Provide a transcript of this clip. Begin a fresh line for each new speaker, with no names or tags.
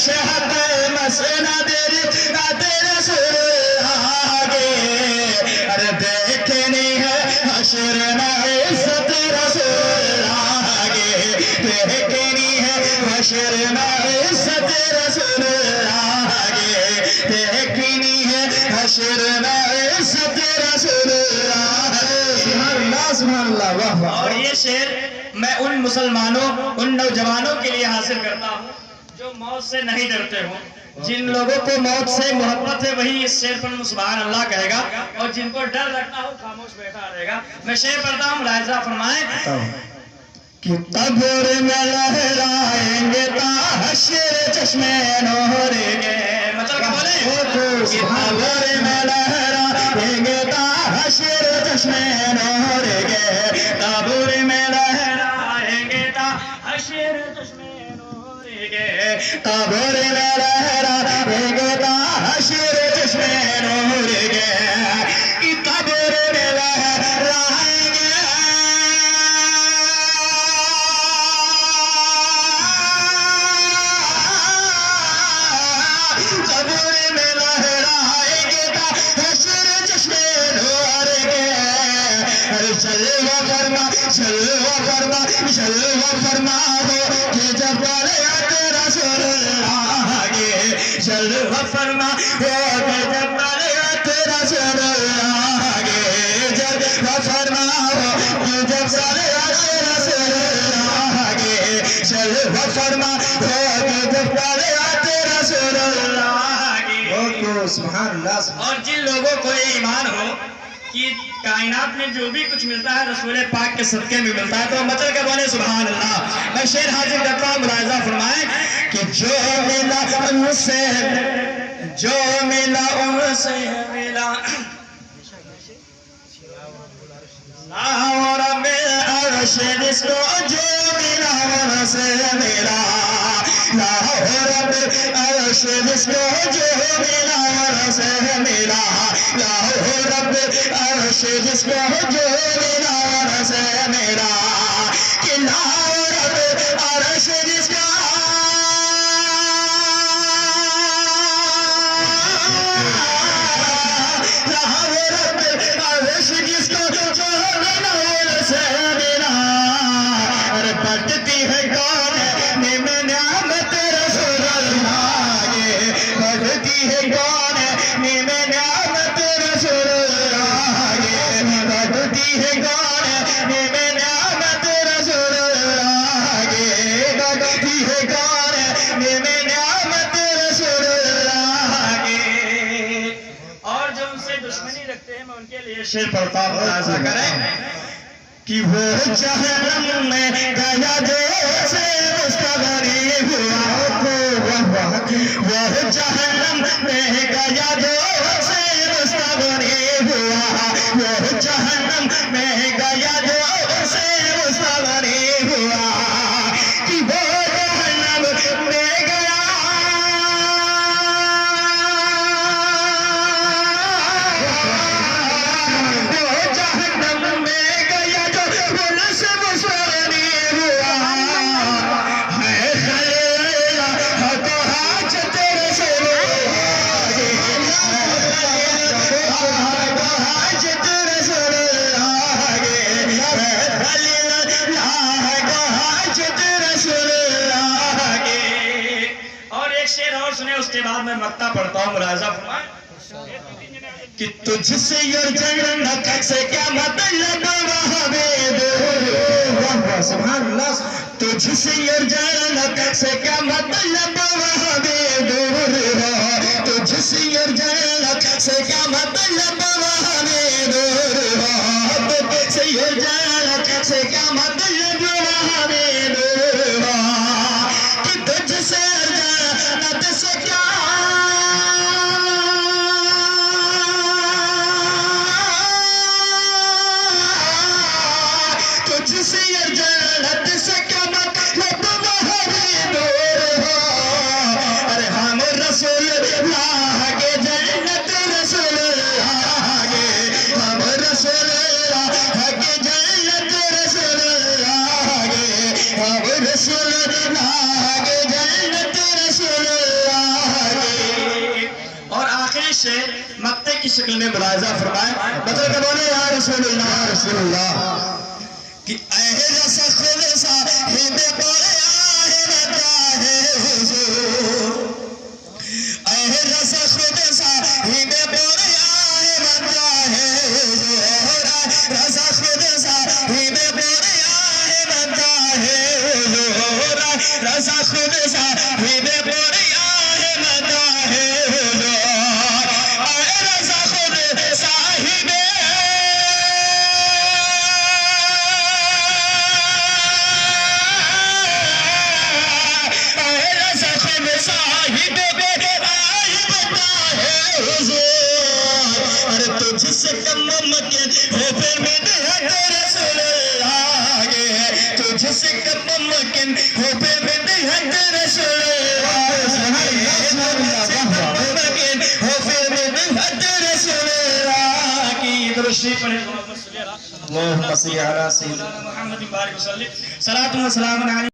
Mashhad मसनद रसूल आगे, अरे देखनी है हश्र में इज्जत रसूल आगे, देखनी है हश्र में इज्जत रसूल आगे, देखनी है हश्र में इज्जत रसूल आगे। सुभान अल्लाह, वाह वाह। और ये शेर मैं उन मुसलमानों, उन नौजवानों के लिए हासिल करता हूँ जो मौत से नहीं डरते हो। जिन लोगों को मौत से मोहब्बत है वही इस शेर पर सुभान अल्लाह कहेगा, और जिनको डर लगता हो खामोश बैठा रहेगा। मैं शेर पढ़ता हूँ, मुलाहिजा फरमाएं कि तबूर में लहराएंगे ताहशर चश्मे नूरेंगे, मतलब क्या बोले कि तबूर में लहराएंगे ताहशर चश्मे नूरेंगे, तबूर में लहराएंगे ताहशर चश्मे नूरेंगे, तबूर में लहराएंगे ताहशर चश्मे नूरेंगे, कि तबूर में लहराएंगे जलवा फरमा, जलवा फरमा, जलवा फरमा हो कि जब तेरा रसूलुल्लाह आगे, जलवा फरमा हो कि जब तेरा रसूलुल्लाह आगे, जलवा फरमा हो कि जब तेरा रसूलुल्लाह आगे, जलवा फरमा हो कि जब तेरा रसूलुल्लाह आगे। सुभान अल्लाह। और जिन लोगों को ये ईमान हो कि कायनात में जो भी कुछ मिलता है रसूल पाक के सदके में मिलता है, तो मचल के बोले सुभान अल्लाह। मैं शेर हाजिर करता हूँ, मुलाहिजा फरमाएं कि जो मिला उनसे, जो मिला उनसे मिला और अर्श जिसको जो मिला उनसे मिला, लाहौर अर्श जिसको जो मिला उनसे मिला, लाहौर अर्श जिसको जो मिला उनसे मिला, कि लाहौर अर्श जिसको बढ़ती है कौन में नियामत रसूलुल्लाह आगे, बढ़ती है कौन में नियामत रसूलुल्लाह आगे, बढ़ती है कौन में नियामत रसूलुल्लाह आगे, बढ़ती है कौन में नियामत रसूलुल्लाह आगे। और जो उनसे दुश्मनी रखते हैं मैं उनके लिए शेर पढ़ता हूँ, ऐसा करें कि वो जहन्नम में गया जो से मुस्तगनी हुआ, वो जहन्नम में गया जो से मुस्तगनी हुआ, वो जहन्नम में गया जो से मुस्तगनी हुआ, कि वो जहन्नम में गया उसके बाद मैं मक्ता पढ़ता हूँ, मुलाहिजा फरमाएं कि तुझसे और जन्नत से क्या मतलब सुभान अल्लाह, तुझसे और जन्नत से क्या मतलब दूर हो, तुझसे और जन्नत से क्या मतलब दूर हो, तुझसे और जन्नत से क्या मतलब दूर हो, कि तुझसे जन्नत से क्या तुझसे जन्नत से क्या मतलब दूर हो, अरे हम रसूलुल्लाह के जन्नत रसूलुल्लाह से मक्ते की शक्ल में मुलाजा फरमाए। मतलब कि बोले या रसूलुल्लाह कि अहे रसा खुद सा हिंदे बोले आहे रजा है हुजूर, अहे रसा खुद सा हिंदे बोले आहे रजा है हुजूर, रसा खुद सा हिंदे बोले आहे रजा है हुजूर, रसा खुद सा हिंदे बोले आहे रजा है हुजूर, अहे रसा खुद साहिबे तुझसे कम मुमकिन हो फिर मेरे रसूल आगे, तुझसे कम मुमकिन हो फिर मेरे रसूल मुमकिन हो फिर मेरे रसूल आगे। दरूद पढ़े अल्लाहुम्मा सल्ली अला मुहम्मद व बारिक वसल्लिम सलातु व सलामुन अलैहि।